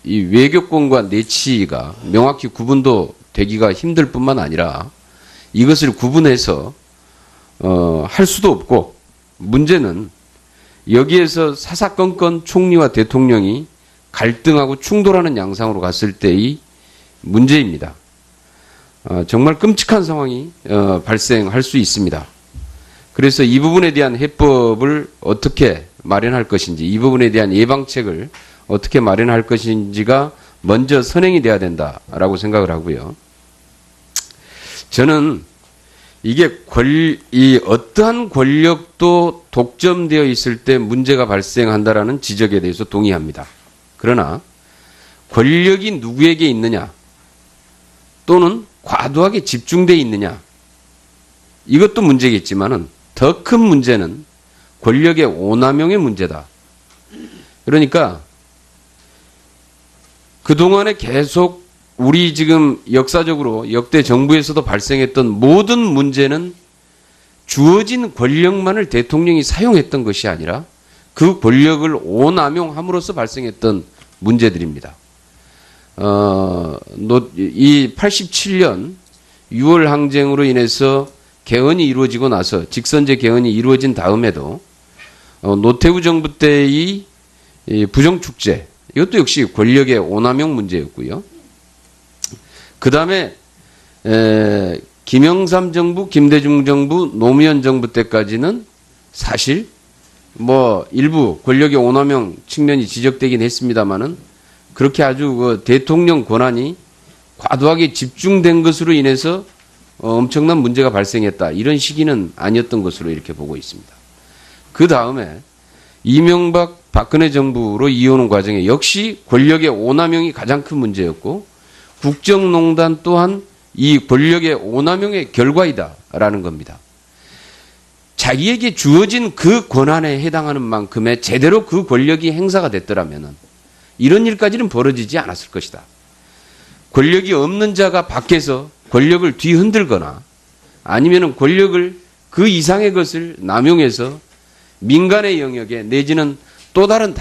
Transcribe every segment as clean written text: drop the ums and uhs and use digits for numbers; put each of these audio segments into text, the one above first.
이 외교권과 내치가 명확히 구분도 되기가 힘들 뿐만 아니라 이것을 구분해서 할 수도 없고, 문제는 여기에서 사사건건 총리와 대통령이 갈등하고 충돌하는 양상으로 갔을 때의 문제입니다. 정말 끔찍한 상황이 발생할 수 있습니다. 그래서 이 부분에 대한 해법을 어떻게 마련할 것인지, 이 부분에 대한 예방책을 어떻게 마련할 것인지가 먼저 선행이 돼야 된다라고 생각을 하고요. 저는 이게 이 어떠한 권력도 독점되어 있을 때 문제가 발생한다라는 지적에 대해서 동의합니다. 그러나 권력이 누구에게 있느냐, 또는 과도하게 집중되어 있느냐, 이것도 문제겠지만은 더 큰 문제는 권력의 오남용의 문제다. 그러니까 그동안에 계속 우리 지금 역사적으로 역대 정부에서도 발생했던 모든 문제는 주어진 권력만을 대통령이 사용했던 것이 아니라 그 권력을 오남용함으로써 발생했던 문제들입니다. 이 87년 6월 항쟁으로 인해서 개헌이 이루어지고 나서, 직선제 개헌이 이루어진 다음에도 노태우 정부 때의 부정축제, 이것도 역시 권력의 오남용 문제였고요. 그 다음에 김영삼 정부, 김대중 정부, 노무현 정부 때까지는 사실 뭐 일부 권력의 오남용 측면이 지적되긴 했습니다만은 그렇게 아주 그 대통령 권한이 과도하게 집중된 것으로 인해서 엄청난 문제가 발생했다, 이런 시기는 아니었던 것으로 이렇게 보고 있습니다. 그 다음에 이명박 박근혜 정부로 이어오는 과정에 역시 권력의 오남용이 가장 큰 문제였고, 국정농단 또한 이 권력의 오남용의 결과이다라는 겁니다. 자기에게 주어진 그 권한에 해당하는 만큼의 제대로 그 권력이 행사가 됐더라면 이런 일까지는 벌어지지 않았을 것이다. 권력이 없는 자가 밖에서 권력을 뒤흔들거나 아니면 권력을 그 이상의 것을 남용해서 민간의 영역에 내지는 또 다른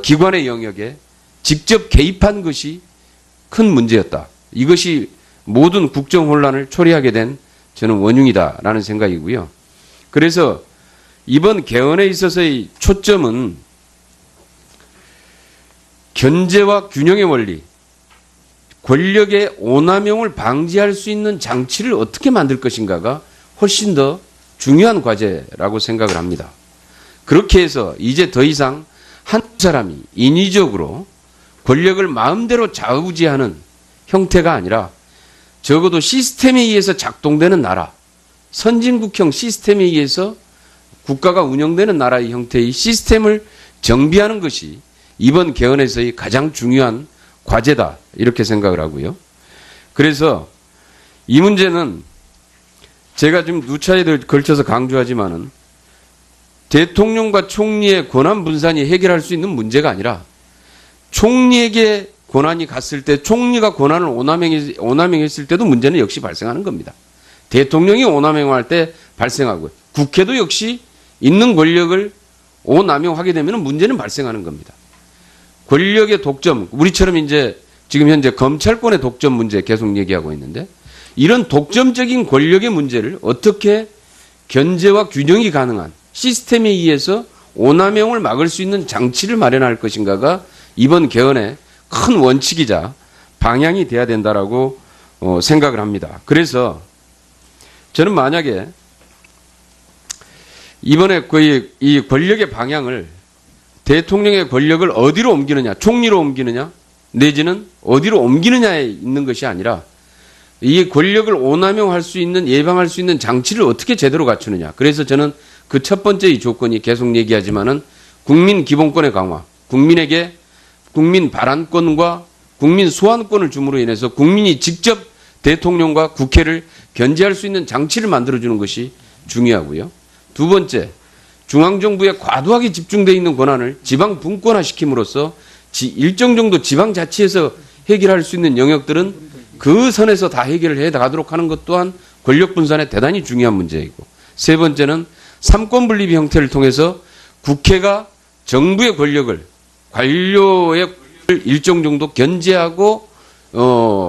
기관의 영역에 직접 개입한 것이 큰 문제였다. 이것이 모든 국정 혼란을 초래하게 된 저는 원흉이다라는 생각이고요. 그래서 이번 개헌에 있어서의 초점은 견제와 균형의 원리, 권력의 오남용을 방지할 수 있는 장치를 어떻게 만들 것인가가 훨씬 더 중요한 과제라고 생각을 합니다. 그렇게 해서 이제 더 이상 한 사람이 인위적으로 권력을 마음대로 좌우지하는 형태가 아니라 적어도 시스템에 의해서 작동되는 나라, 선진국형 시스템에 의해서 국가가 운영되는 나라의 형태의 시스템을 정비하는 것이 이번 개헌에서의 가장 중요한 과제다, 이렇게 생각을 하고요. 그래서 이 문제는 제가 지금 누차에 걸쳐서 강조하지만은 대통령과 총리의 권한 분산이 해결할 수 있는 문제가 아니라 총리에게 권한이 갔을 때 총리가 권한을 오남용했을 때도 문제는 역시 발생하는 겁니다. 대통령이 오남용할 때 발생하고요. 국회도 역시 있는 권력을 오남용하게 되면 문제는 발생하는 겁니다. 권력의 독점, 우리처럼 이제 지금 현재 검찰권의 독점 문제 계속 얘기하고 있는데, 이런 독점적인 권력의 문제를 어떻게 견제와 균형이 가능한 시스템에 의해서 오남용을 막을 수 있는 장치를 마련할 것인가가 이번 개헌의 큰 원칙이자 방향이 돼야 된다라고 생각을 합니다. 그래서 저는 만약에 이번에 이 권력의 방향을 대통령의 권력을 어디로 옮기느냐, 총리로 옮기느냐, 내지는 어디로 옮기느냐에 있는 것이 아니라 이 권력을 오남용할 수 있는, 예방할 수 있는 장치를 어떻게 제대로 갖추느냐. 그래서 저는 그 첫 번째 이 조건이 계속 얘기하지만은 국민 기본권의 강화, 국민에게 국민 발언권과 국민 소환권을 줌으로 인해서 국민이 직접 대통령과 국회를 견제할 수 있는 장치를 만들어주는 것이 중요하고요. 두 번째, 중앙정부에 과도하게 집중되어 있는 권한을 지방 분권화시킴으로써 일정 정도 지방자치에서 해결할 수 있는 영역들은 그 선에서 다 해결을 해가도록 하는 것 또한 권력 분산에 대단히 중요한 문제이고, 세 번째는 삼권 분립 형태를 통해서 국회가 정부의 권력을, 관료의 권력을 일정 정도 견제하고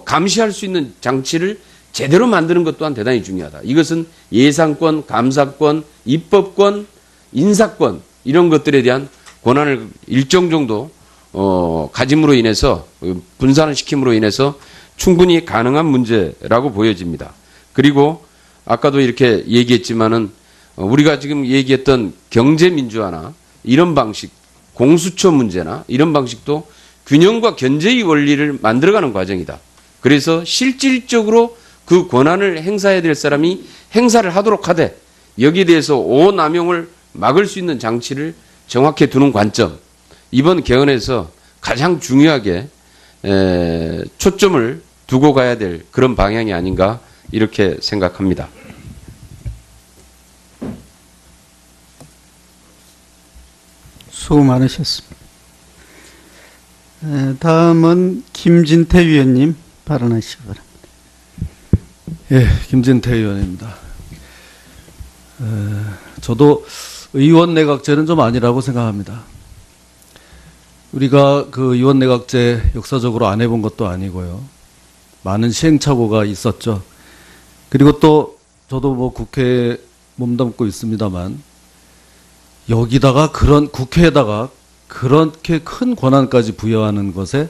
감시할 수 있는 장치를 제대로 만드는 것 또한 대단히 중요하다. 이것은 예산권, 감사권, 입법권, 인사권 이런 것들에 대한 권한을 일정 정도 가짐으로 인해서 분산을 시킴으로 인해서 충분히 가능한 문제라고 보여집니다. 그리고 아까도 이렇게 얘기했지만은 우리가 지금 얘기했던 경제민주화나 이런 방식, 공수처 문제나 이런 방식도 균형과 견제의 원리를 만들어가는 과정이다. 그래서 실질적으로 그 권한을 행사해야 될 사람이 행사를 하도록 하되 여기에 대해서 오남용을 막을 수 있는 장치를 정확히 두는 관점, 이번 개헌에서 가장 중요하게 초점을 두고 가야 될 그런 방향이 아닌가 이렇게 생각합니다. 수고 많으셨습니다. 다음은 김진태 위원님 발언하시기 바랍니다. 예, 김진태 의원입니다. 저도 의원 내각제는 좀 아니라고 생각합니다. 우리가 그 의원 내각제 역사적으로 안 해본 것도 아니고요. 많은 시행착오가 있었죠. 그리고 또 저도 뭐 국회에 몸담고 있습니다만 여기다가 국회에다가 그렇게 큰 권한까지 부여하는 것에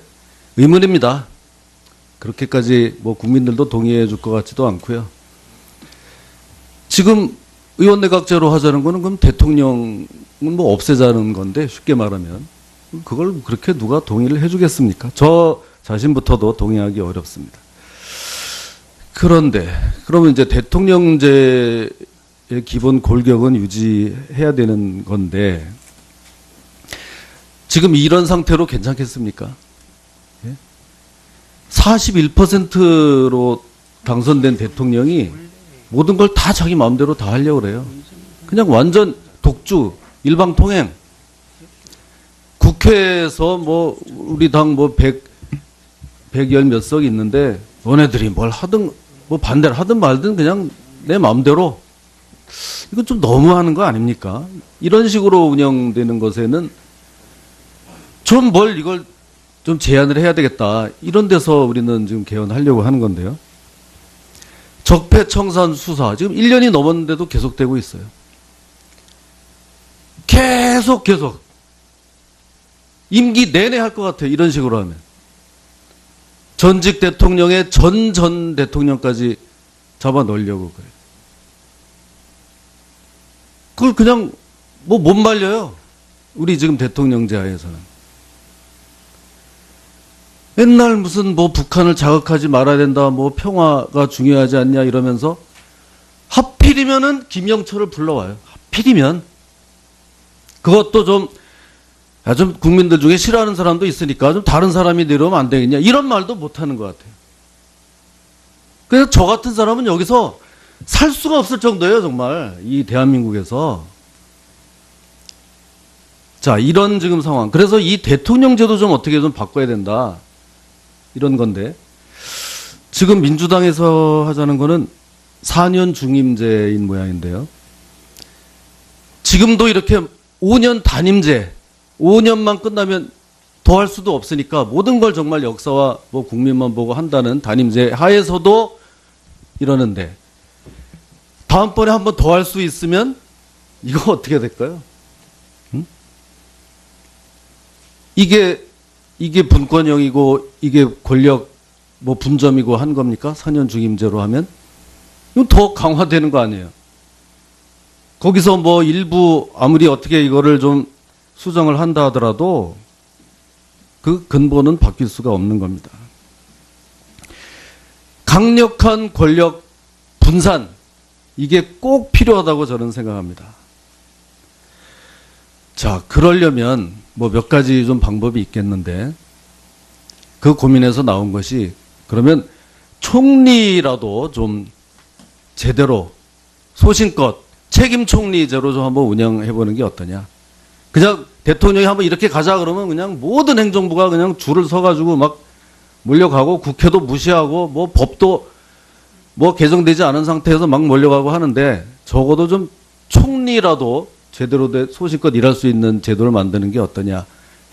의문입니다. 그렇게까지 뭐 국민들도 동의해 줄 것 같지도 않고요. 지금 의원 내각제로 하자는 거는 그럼 대통령은 뭐 없애자는 건데 쉽게 말하면 그걸 그렇게 누가 동의를 해 주겠습니까? 저 자신부터도 동의하기 어렵습니다. 그런데 그러면 이제 대통령제의 기본 골격은 유지해야 되는 건데 지금 이런 상태로 괜찮겠습니까? 41%로 당선된 대통령이 모든 걸 다 자기 마음대로 다 하려고 그래요. 그냥 완전 독주, 일방통행. 국회에서 뭐 우리 당 뭐 110 몇 석 있는데 너네들이 뭘 하든 뭐 반대를 하든 말든 그냥 내 마음대로. 이건 좀 너무하는 거 아닙니까? 이런 식으로 운영되는 것에는 좀 뭘 이걸 좀 제한을 해야 되겠다. 이런 데서 우리는 지금 개헌하려고 하는 건데요. 적폐청산 수사 지금 1년이 넘었는데도 계속되고 있어요. 계속 임기 내내 할 것 같아요. 이런 식으로 하면. 전직 대통령의 전 대통령까지 잡아 넣으려고 그래요. 그걸 그냥 뭐 못 말려요. 우리 지금 대통령제 하에서는. 맨날 무슨 뭐 북한을 자극하지 말아야 된다, 뭐 평화가 중요하지 않냐 이러면서 하필이면은 김영철을 불러와요. 하필이면. 그것도 좀 국민들 중에 싫어하는 사람도 있으니까 좀 다른 사람이 내려오면 안 되겠냐. 이런 말도 못 하는 것 같아요. 그래서 저 같은 사람은 여기서 살 수가 없을 정도예요, 정말. 이 대한민국에서. 자, 이런 지금 상황. 그래서 이 대통령제도 좀 어떻게 좀 바꿔야 된다. 이런 건데. 지금 민주당에서 하자는 거는 4년 중임제인 모양인데요. 지금도 이렇게 5년 단임제, 5년만 끝나면 더 할 수도 없으니까 모든 걸 정말 역사와 뭐 국민만 보고 한다는 단임제 하에서도 이러는데 다음번에 한 번 더 할 수 있으면 이거 어떻게 될까요? 응? 이게 분권형이고 이게 권력 뭐 분점이고 한 겁니까? 4년 중임제로 하면? 이건 더 강화되는 거 아니에요? 거기서 뭐 일부 아무리 어떻게 이거를 좀 수정을 한다 하더라도 그 근본은 바뀔 수가 없는 겁니다. 강력한 권력 분산, 이게 꼭 필요하다고 저는 생각합니다. 자, 그러려면 뭐 몇 가지 좀 방법이 있겠는데 그 고민에서 나온 것이 그러면 총리라도 좀 제대로 소신껏 책임 총리제로 좀 한번 운영해보는 게 어떠냐. 그냥 대통령이 한번 이렇게 가자 그러면 그냥 모든 행정부가 그냥 줄을 서가지고 막 몰려가고 국회도 무시하고 뭐 법도 뭐 개정되지 않은 상태에서 막 몰려가고 하는데 적어도 좀 총리라도 제대로 소신껏 일할 수 있는 제도를 만드는 게 어떠냐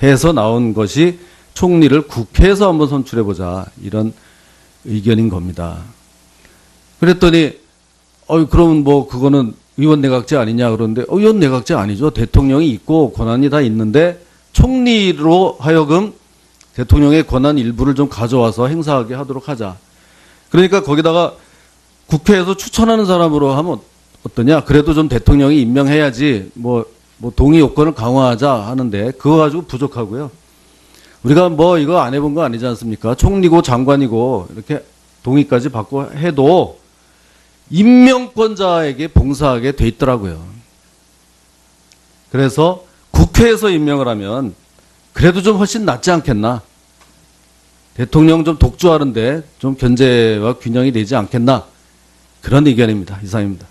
해서 나온 것이 총리를 국회에서 한번 선출해보자 이런 의견인 겁니다. 그랬더니 그러면 뭐 그거는 의원 내각제 아니냐 그러는데 의원 내각제 아니죠. 대통령이 있고 권한이 다 있는데 총리로 하여금 대통령의 권한 일부를 좀 가져와서 행사하게 하도록 하자. 그러니까 거기다가 국회에서 추천하는 사람으로 하면 어떠냐? 그래도 좀 대통령이 임명해야지 뭐 동의 요건을 강화하자 하는데 그거 가지고 부족하고요. 우리가 뭐 이거 안 해본 거 아니지 않습니까? 총리고 장관이고 이렇게 동의까지 받고 해도 임명권자에게 봉사하게 돼 있더라고요. 그래서 국회에서 임명을 하면 그래도 좀 훨씬 낫지 않겠나? 대통령 좀 독주하는데 좀 견제와 균형이 되지 않겠나? 그런 의견입니다. 이상입니다.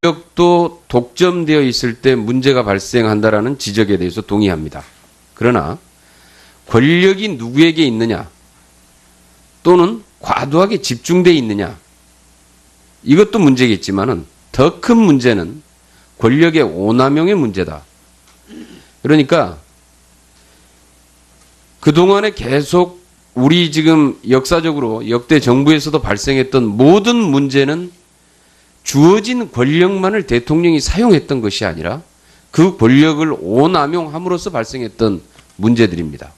권력도 독점되어 있을 때 문제가 발생한다라는 지적에 대해서 동의합니다. 그러나 권력이 누구에게 있느냐 또는 과도하게 집중되어 있느냐 이것도 문제겠지만은 더 큰 문제는 권력의 오남용의 문제다. 그러니까 그동안에 계속 우리 지금 역사적으로 역대 정부에서도 발생했던 모든 문제는 주어진 권력만을 대통령이 사용했던 것이 아니라 그 권력을 오남용함으로써 발생했던 문제들입니다.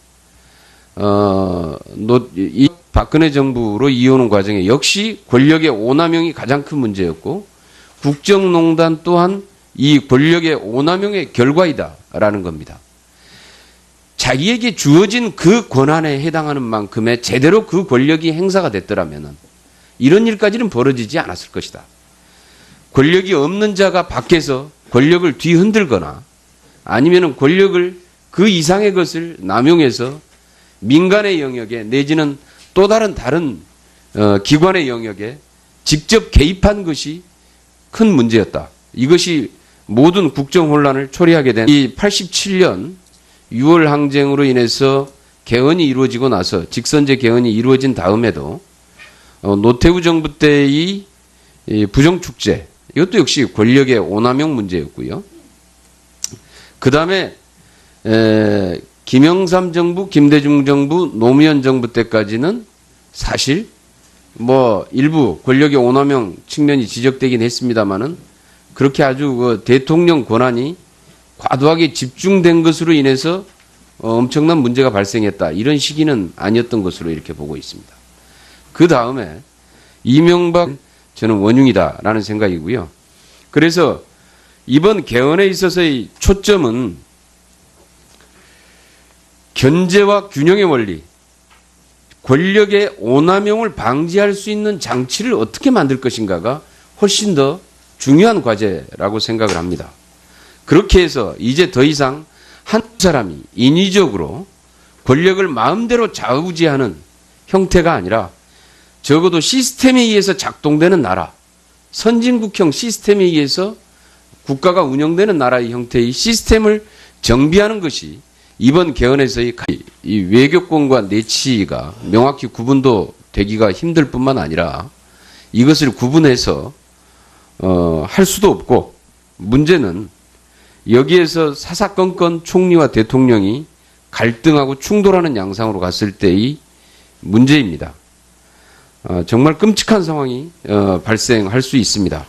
이 박근혜 정부로 이어오는 과정에 역시 권력의 오남용이 가장 큰 문제였고 국정농단 또한 이 권력의 오남용의 결과이다라는 겁니다. 자기에게 주어진 그 권한에 해당하는 만큼의 제대로 그 권력이 행사가 됐더라면 이런 일까지는 벌어지지 않았을 것이다. 권력이 없는 자가 밖에서 권력을 뒤흔들거나 아니면 권력을 그 이상의 것을 남용해서 민간의 영역에 내지는 또 다른 기관의 영역에 직접 개입한 것이 큰 문제였다. 이것이 모든 국정 혼란을 초래하게 된 이 87년 6월 항쟁으로 인해서 개헌이 이루어지고 나서 직선제 개헌이 이루어진 다음에도 노태우 정부 때의 부정축제 이것도 역시 권력의 오남용 문제였고요. 그 다음에 김영삼 정부, 김대중 정부, 노무현 정부 때까지는 사실 뭐 일부 권력의 오남용 측면이 지적되긴 했습니다만은 그렇게 아주 그 대통령 권한이 과도하게 집중된 것으로 인해서 엄청난 문제가 발생했다. 이런 시기는 아니었던 것으로 이렇게 보고 있습니다. 그 다음에 이명박 저는 원흉이다라는 생각이고요. 그래서 이번 개헌에 있어서의 초점은 견제와 균형의 원리, 권력의 오남용을 방지할 수 있는 장치를 어떻게 만들 것인가가 훨씬 더 중요한 과제라고 생각을 합니다. 그렇게 해서 이제 더 이상 한 사람이 인위적으로 권력을 마음대로 좌우지하는 형태가 아니라 적어도 시스템에 의해서 작동되는 나라, 선진국형 시스템에 의해서 국가가 운영되는 나라의 형태의 시스템을 정비하는 것이 이번 개헌에서의 이 외교권과 내치가 명확히 구분도 되기가 힘들 뿐만 아니라 이것을 구분해서 할 수도 없고 문제는 여기에서 사사건건 총리와 대통령이 갈등하고 충돌하는 양상으로 갔을 때의 문제입니다. 정말 끔찍한 상황이 발생할 수 있습니다.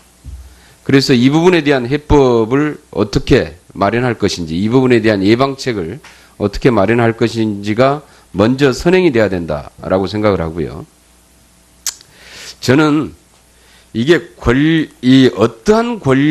그래서 이 부분에 대한 해법을 어떻게 마련할 것인지, 이 부분에 대한 예방책을 어떻게 마련할 것인지가 먼저 선행이 돼야 된다라고 생각을 하고요. 저는 이게 어떠한 권력